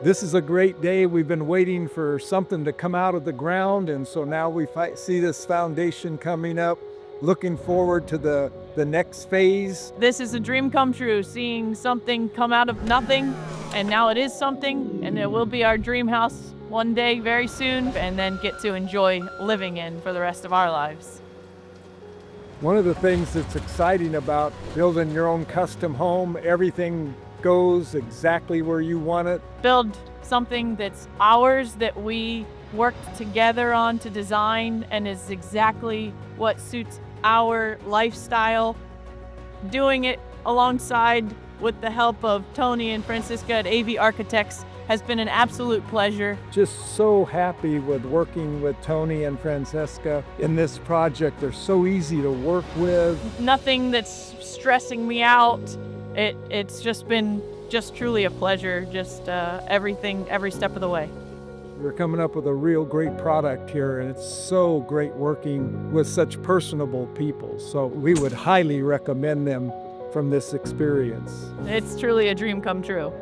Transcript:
This is a great day. We've been waiting for something to come out of the ground, and so now we see this foundation coming up. Looking forward to the next phase. This is a dream come true, seeing something come out of nothing, and now it is something, and it will be our dream house one day very soon, and then get to enjoy living in for the rest of our lives. One of the things that's exciting about building your own custom home, everything goes exactly where you want it. Build something that's ours, that we worked together on to design, and is exactly what suits our lifestyle. Doing it alongside with the help of Tony and Francisca at AV Architects has been an absolute pleasure. Just so happy with working with Tony and Francisca in this project. They're so easy to work with. Nothing that's stressing me out. It's just been truly a pleasure, everything, every step of the way. We're coming up with a real great product here, and it's so great working with such personable people. So we would highly recommend them from this experience. It's truly a dream come true.